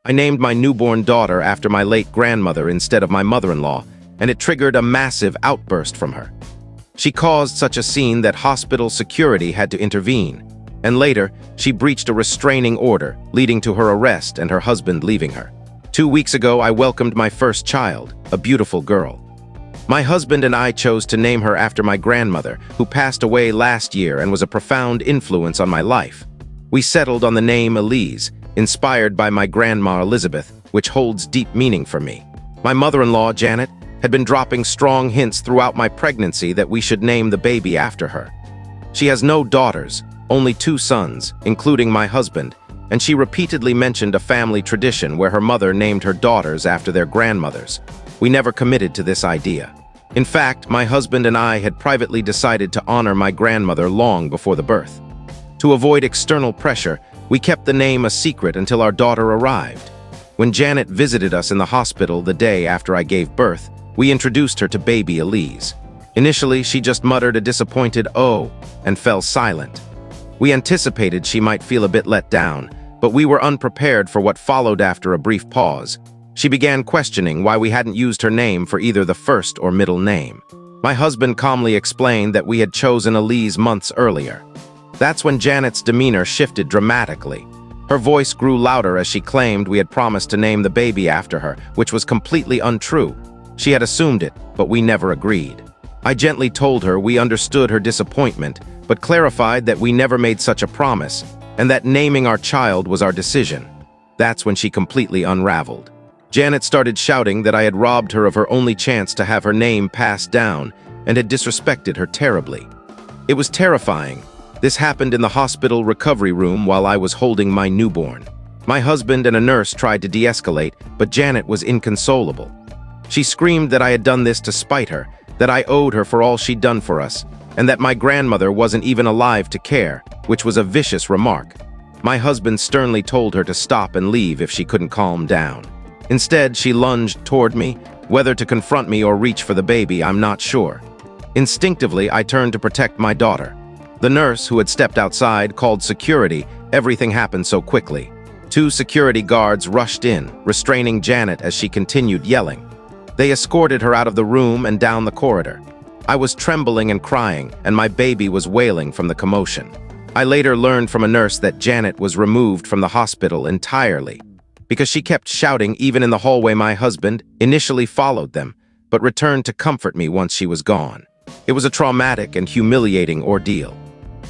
I named my newborn daughter after my late grandmother instead of my mother-in-law, and it triggered a massive outburst from her. She caused such a scene that hospital security had to intervene, and later, she breached a restraining order, leading to her arrest and her husband leaving her. 2 weeks ago, I welcomed my first child, a beautiful girl. My husband and I chose to name her after my grandmother, who passed away last year and was a profound influence on my life. We settled on the name Elise, inspired by my grandma Elizabeth, which holds deep meaning for me. My mother-in-law, Janet, had been dropping strong hints throughout my pregnancy that we should name the baby after her. She has no daughters, only 2 sons, including my husband, and she repeatedly mentioned a family tradition where her mother named her daughters after their grandmothers. We never committed to this idea. In fact, my husband and I had privately decided to honor my grandmother long before the birth. To avoid external pressure, we kept the name a secret until our daughter arrived. When Janet visited us in the hospital the day after I gave birth, we introduced her to baby Elise. Initially, she just muttered a disappointed "oh" and fell silent. We anticipated she might feel a bit let down, but we were unprepared for what followed after a brief pause. She began questioning why we hadn't used her name for either the first or middle name. My husband calmly explained that we had chosen Elise months earlier. That's when Janet's demeanor shifted dramatically. Her voice grew louder as she claimed we had promised to name the baby after her, which was completely untrue. She had assumed it, but we never agreed. I gently told her we understood her disappointment, but clarified that we never made such a promise, and that naming our child was our decision. That's when she completely unraveled. Janet started shouting that I had robbed her of her only chance to have her name passed down and had disrespected her terribly. It was terrifying. This happened in the hospital recovery room while I was holding my newborn. My husband and a nurse tried to de-escalate, but Janet was inconsolable. She screamed that I had done this to spite her, that I owed her for all she'd done for us, and that my grandmother wasn't even alive to care, which was a vicious remark. My husband sternly told her to stop and leave if she couldn't calm down. Instead, she lunged toward me. Whether to confront me or reach for the baby, I'm not sure. Instinctively, I turned to protect my daughter. The nurse, who had stepped outside, called security. Everything happened so quickly. 2 security guards rushed in, restraining Janet as she continued yelling. They escorted her out of the room and down the corridor. I was trembling and crying, and my baby was wailing from the commotion. I later learned from a nurse that Janet was removed from the hospital entirely. Because she kept shouting even in the hallway, my husband initially followed them, but returned to comfort me once she was gone. It was a traumatic and humiliating ordeal.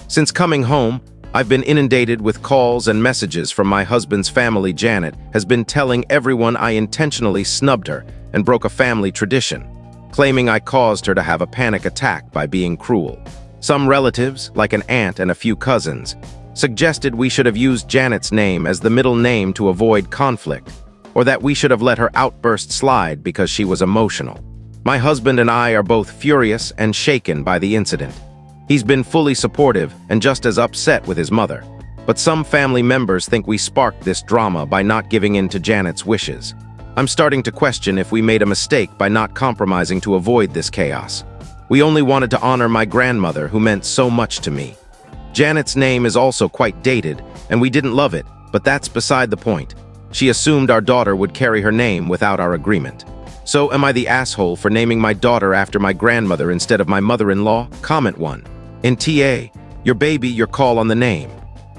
Since coming home, I've been inundated with calls and messages from my husband's family. Janet has been telling everyone I intentionally snubbed her and broke a family tradition, claiming I caused her to have a panic attack by being cruel. Some relatives, like an aunt and a few cousins, suggested we should have used Janet's name as the middle name to avoid conflict, or that we should have let her outburst slide because she was emotional. My husband and I are both furious and shaken by the incident. He's been fully supportive and just as upset with his mother, but some family members think we sparked this drama by not giving in to Janet's wishes. I'm starting to question if we made a mistake by not compromising to avoid this chaos. We only wanted to honor my grandmother, who meant so much to me. Janet's name is also quite dated, and we didn't love it, but that's beside the point. She assumed our daughter would carry her name without our agreement. So am I the asshole for naming my daughter after my grandmother instead of my mother-in-law? Comment 1. In TA, your baby, your call on the name.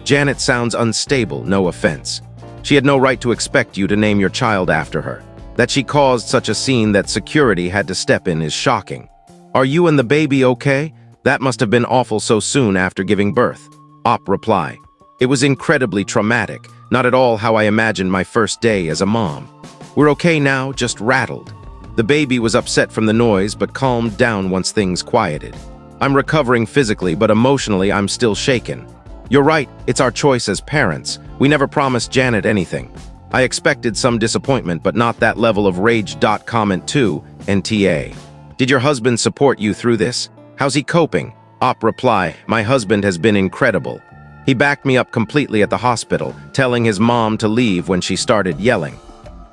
Janet sounds unstable, no offense. She had no right to expect you to name your child after her. That she caused such a scene that security had to step in is shocking. Are you and the baby okay? That must have been awful so soon after giving birth. Op reply. It was incredibly traumatic, not at all how I imagined my first day as a mom. We're okay now, just rattled. The baby was upset from the noise but calmed down once things quieted. I'm recovering physically, but emotionally I'm still shaken. You're right, it's our choice as parents. We never promised Janet anything. I expected some disappointment, but not that level of rage. Comment 2, NTA. Did your husband support you through this? How's he coping? Op reply, my husband has been incredible. He backed me up completely at the hospital, telling his mom to leave when she started yelling.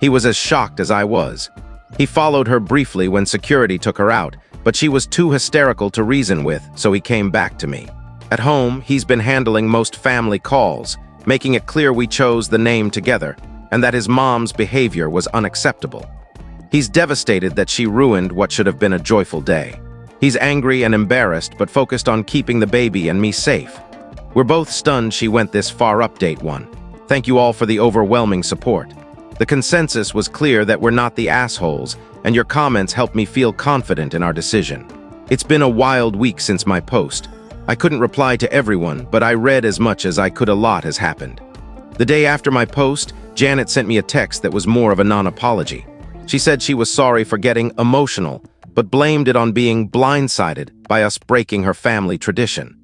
He was as shocked as I was. He followed her briefly when security took her out, but she was too hysterical to reason with, so he came back to me. At home, he's been handling most family calls, making it clear we chose the name together, and that his mom's behavior was unacceptable. He's devastated that she ruined what should have been a joyful day. He's angry and embarrassed, but focused on keeping the baby and me safe. We're both stunned she went this far. Update 1. Thank you all for the overwhelming support. The consensus was clear that we're not the assholes, and your comments helped me feel confident in our decision. It's been a wild week since my post. I couldn't reply to everyone, but I read as much as I could. A lot has happened. The day after my post, Janet sent me a text that was more of a non-apology. She said she was sorry for getting emotional, but blamed it on being blindsided by us breaking her family tradition.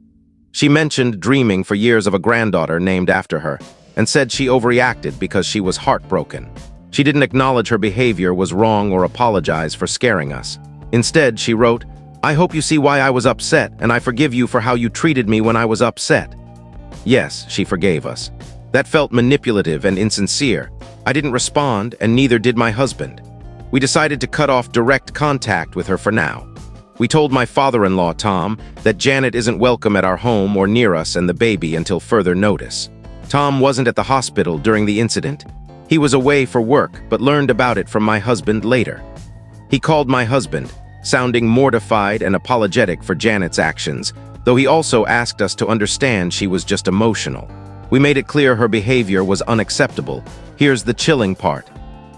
She mentioned dreaming for years of a granddaughter named after her, and said she overreacted because she was heartbroken. She didn't acknowledge her behavior was wrong or apologize for scaring us. Instead, she wrote, "I hope you see why I was upset, and I forgive you for how you treated me when I was upset." Yes, she forgave us. That felt manipulative and insincere. I didn't respond, and neither did my husband. We decided to cut off direct contact with her for now. We told my father-in-law, Tom, that Janet isn't welcome at our home or near us and the baby until further notice. Tom wasn't at the hospital during the incident. He was away for work, but learned about it from my husband later. He called my husband, sounding mortified and apologetic for Janet's actions, though he also asked us to understand she was just emotional. We made it clear her behavior was unacceptable. Here's the chilling part.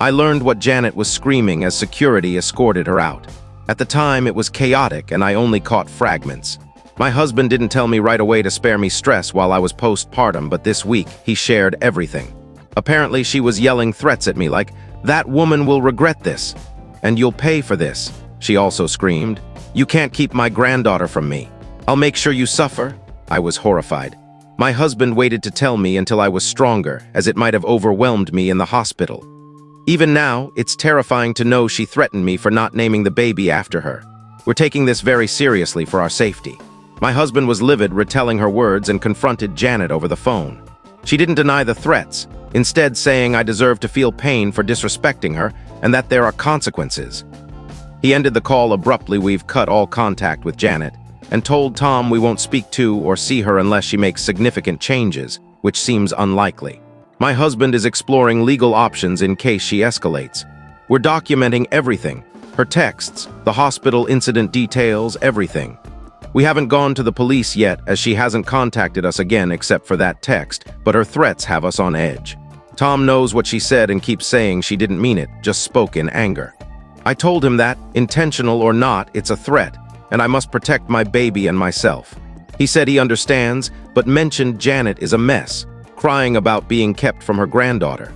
I learned what Janet was screaming as security escorted her out. At the time, it was chaotic and I only caught fragments. My husband didn't tell me right away to spare me stress while I was postpartum, but this week, he shared everything. Apparently, she was yelling threats at me like, "That woman will regret this, and you'll pay for this." She also screamed, "You can't keep my granddaughter from me. I'll make sure you suffer." I was horrified. My husband waited to tell me until I was stronger, as it might have overwhelmed me in the hospital. Even now, it's terrifying to know she threatened me for not naming the baby after her. We're taking this very seriously for our safety. My husband was livid, retelling her words, and confronted Janet over the phone. She didn't deny the threats, instead saying I deserve to feel pain for disrespecting her and that there are consequences. He ended the call abruptly. We've cut all contact with Janet and told Tom we won't speak to or see her unless she makes significant changes, which seems unlikely. My husband is exploring legal options in case she escalates. We're documenting everything, her texts, the hospital incident details, everything. We haven't gone to the police yet, as she hasn't contacted us again except for that text, but her threats have us on edge. Tom knows what she said and keeps saying she didn't mean it, just spoke in anger. I told him that, intentional or not, it's a threat, and I must protect my baby and myself. He said he understands, but mentioned Janet is a mess, crying about being kept from her granddaughter.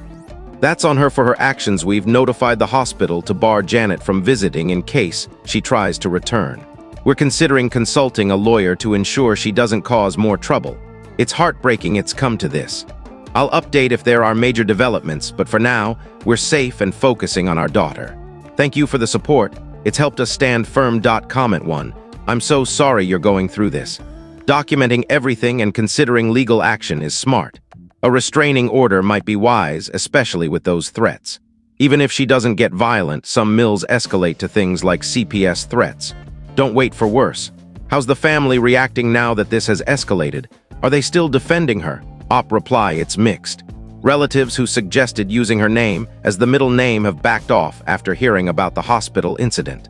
That's on her for her actions. We've notified the hospital to bar Janet from visiting in case she tries to return. We're considering consulting a lawyer to ensure she doesn't cause more trouble. It's heartbreaking it's come to this. I'll update if there are major developments, but for now, we're safe and focusing on our daughter. Thank you for the support. It's helped us stand firm. Comment 1. I'm so sorry you're going through this. Documenting everything and considering legal action is smart. A restraining order might be wise, especially with those threats. Even if she doesn't get violent, some mills escalate to things like CPS threats. Don't wait for worse. How's the family reacting now that this has escalated? Are they still defending her? Op reply, it's mixed. Relatives who suggested using her name as the middle name have backed off after hearing about the hospital incident.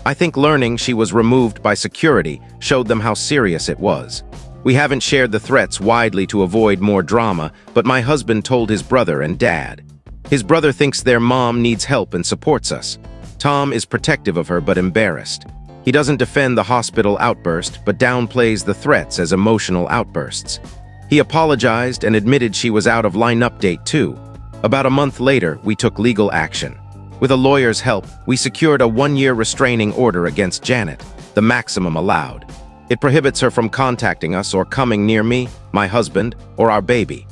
I think learning she was removed by security showed them how serious it was. We haven't shared the threats widely to avoid more drama, but my husband told his brother and dad. His brother thinks their mom needs help and supports us. Tom is protective of her but embarrassed. He doesn't defend the hospital outburst, but downplays the threats as emotional outbursts. He apologized and admitted she was out of line. Update 2. About a month later, we took legal action. With a lawyer's help, we secured a 1-year restraining order against Janet, the maximum allowed. It prohibits her from contacting us or coming near me, my husband, or our baby.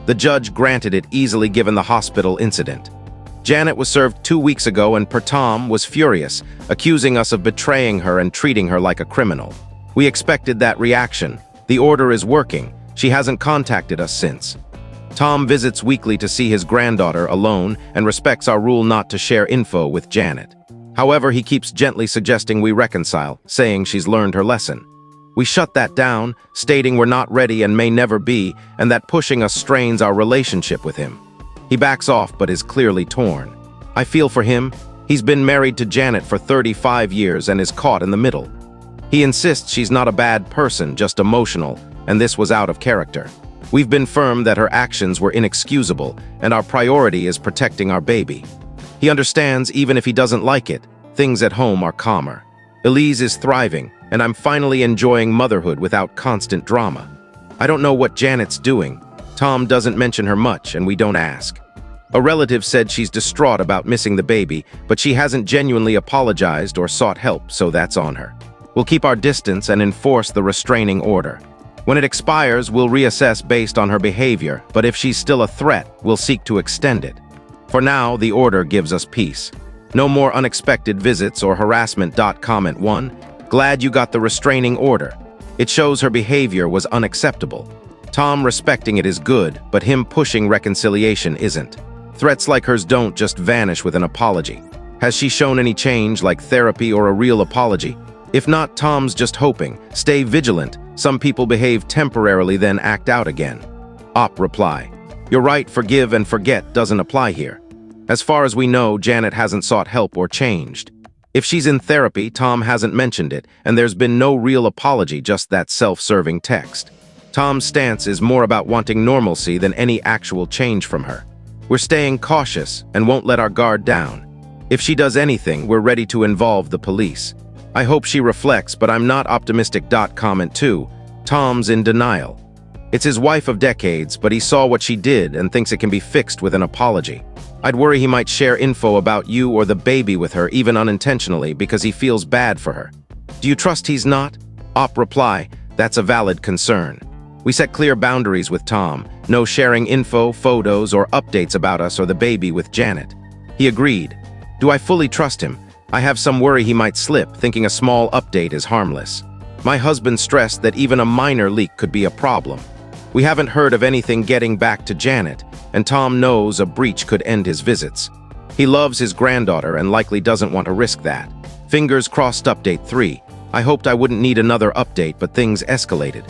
The judge granted it easily given the hospital incident. Janet was served 2 weeks ago and Tom was furious, accusing us of betraying her and treating her like a criminal. We expected that reaction. The order is working. She hasn't contacted us since. Tom visits weekly to see his granddaughter alone and respects our rule not to share info with Janet. However, he keeps gently suggesting we reconcile, saying she's learned her lesson. We shut that down, stating we're not ready and may never be, and that pushing us strains our relationship with him. He backs off but is clearly torn. I feel for him. He's been married to Janet for 35 years and is caught in the middle. He insists she's not a bad person, just emotional, and this was out of character. We've been firm that her actions were inexcusable, and our priority is protecting our baby. He understands even if he doesn't like it, things at home are calmer. Elise is thriving, and I'm finally enjoying motherhood without constant drama. I don't know what Janet's doing. Tom doesn't mention her much, and we don't ask. A relative said she's distraught about missing the baby, but she hasn't genuinely apologized or sought help, so that's on her. We'll keep our distance and enforce the restraining order. When it expires, we'll reassess based on her behavior, but if she's still a threat, we'll seek to extend it. For now, the order gives us peace. No more unexpected visits or harassment. Comment 1. Glad you got the restraining order. It shows her behavior was unacceptable. Tom respecting it is good, but him pushing reconciliation isn't. Threats like hers don't just vanish with an apology. Has she shown any change, like therapy or a real apology? If not, Tom's just hoping. Stay vigilant. Some people behave temporarily, then act out again. Op reply. You're right, forgive and forget doesn't apply here. As far as we know, Janet hasn't sought help or changed. If she's in therapy, Tom hasn't mentioned it, and there's been no real apology, just that self-serving text. Tom's stance is more about wanting normalcy than any actual change from her. We're staying cautious and won't let our guard down. If she does anything, we're ready to involve the police. I hope she reflects, but I'm not optimistic. Comment 2. Tom's in denial. It's his wife of decades, but he saw what she did and thinks it can be fixed with an apology. I'd worry he might share info about you or the baby with her, even unintentionally, because he feels bad for her. Do you trust he's not? Op reply. That's a valid concern. We set clear boundaries with Tom. No sharing info, photos, or updates about us or the baby with Janet. He agreed. Do I fully trust him? I have some worry he might slip, thinking a small update is harmless. My husband stressed that even a minor leak could be a problem. We haven't heard of anything getting back to Janet, and Tom knows a breach could end his visits. He loves his granddaughter and likely doesn't want to risk that. Fingers crossed. Update 3. I hoped I wouldn't need another update, but things escalated.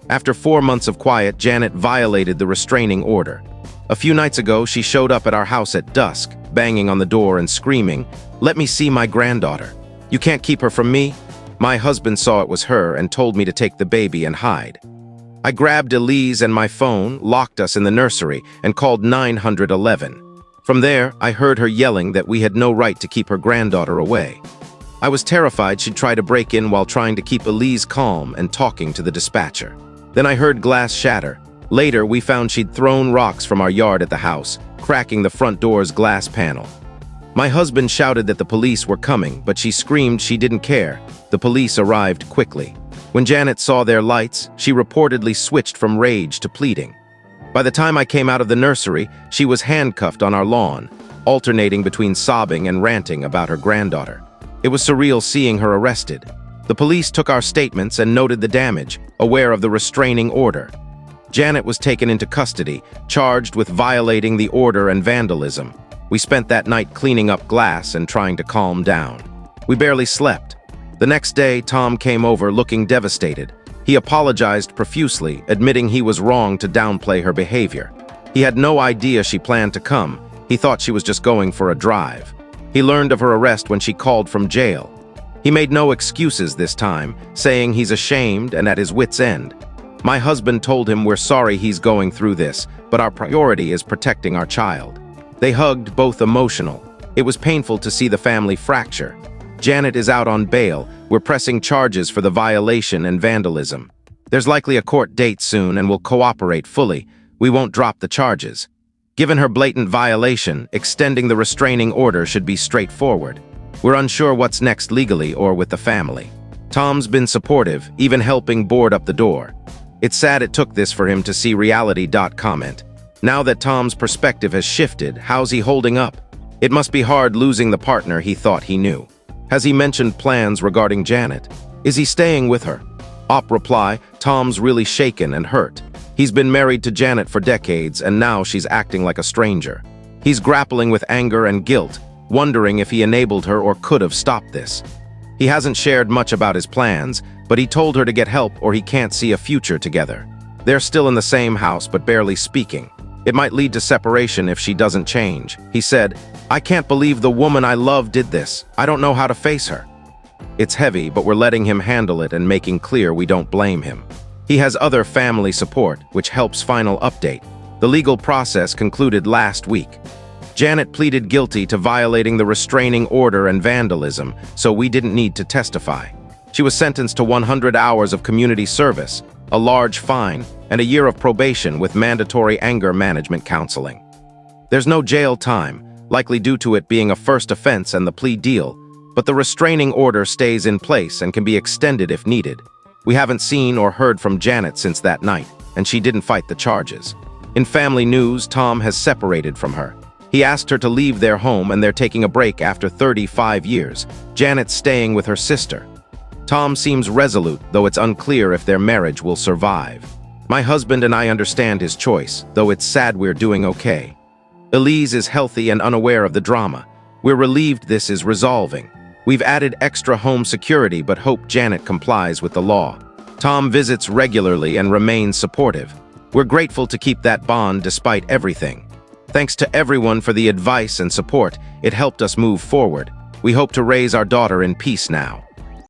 After 4 months of quiet, Janet violated the restraining order. A few nights ago, she showed up at our house at dusk, banging on the door and screaming, "Let me see my granddaughter. You can't keep her from me?" My husband saw it was her and told me to take the baby and hide. I grabbed Elise and my phone, locked us in the nursery, and called 911. From there, I heard her yelling that we had no right to keep her granddaughter away. I was terrified she'd try to break in while trying to keep Elise calm and talking to the dispatcher. Then I heard glass shatter. Later, we found she'd thrown rocks from our yard at the house, cracking the front door's glass panel. My husband shouted that the police were coming, but she screamed she didn't care. The police arrived quickly. When Janet saw their lights, she reportedly switched from rage to pleading. By the time I came out of the nursery, she was handcuffed on our lawn, alternating between sobbing and ranting about her granddaughter. It was surreal seeing her arrested. The police took our statements and noted the damage, aware of the restraining order. Janet was taken into custody, charged with violating the order and vandalism. We spent that night cleaning up glass and trying to calm down. We barely slept. The next day, Tom came over looking devastated. He apologized profusely, admitting he was wrong to downplay her behavior. He had no idea she planned to come. He thought she was just going for a drive. He learned of her arrest when she called from jail. He made no excuses this time, saying he's ashamed and at his wit's end. My husband told him we're sorry he's going through this, but our priority is protecting our child. They hugged, both emotional. It was painful to see the family fracture. Janet is out on bail. We're pressing charges for the violation and vandalism. There's likely a court date soon and we'll cooperate fully. We won't drop the charges. Given her blatant violation, extending the restraining order should be straightforward. We're unsure what's next legally or with the family. Tom's been supportive, even helping board up the door. It's sad it took this for him to see reality. Comment. Now that Tom's perspective has shifted, how's he holding up? It must be hard losing the partner he thought he knew. Has he mentioned plans regarding Janet? Is he staying with her? Op reply, Tom's really shaken and hurt. He's been married to Janet for decades and now she's acting like a stranger. He's grappling with anger and guilt, wondering if he enabled her or could have stopped this. He hasn't shared much about his plans, but he told her to get help or he can't see a future together. They're still in the same house but barely speaking. It might lead to separation if she doesn't change. He said, "I can't believe the woman I love did this. I don't know how to face her." It's heavy, but we're letting him handle it and making clear we don't blame him. He has other family support, which helps. Final update. The legal process concluded last week. Janet pleaded guilty to violating the restraining order and vandalism, so we didn't need to testify. She was sentenced to 100 hours of community service, a large fine, and a year of probation with mandatory anger management counseling. There's no jail time, likely due to it being a first offense and the plea deal, but the restraining order stays in place and can be extended if needed. We haven't seen or heard from Janet since that night, and she didn't fight the charges. In family news, Tom has separated from her. He asked her to leave their home and they're taking a break after 35 years. Janet's staying with her sister. Tom seems resolute, though it's unclear if their marriage will survive. My husband and I understand his choice, though it's sad we're doing okay. Elise is healthy and unaware of the drama. We're relieved this is resolving. We've added extra home security but hope Janet complies with the law. Tom visits regularly and remains supportive. We're grateful to keep that bond despite everything. Thanks to everyone for the advice and support. It helped us move forward. We hope to raise our daughter in peace now.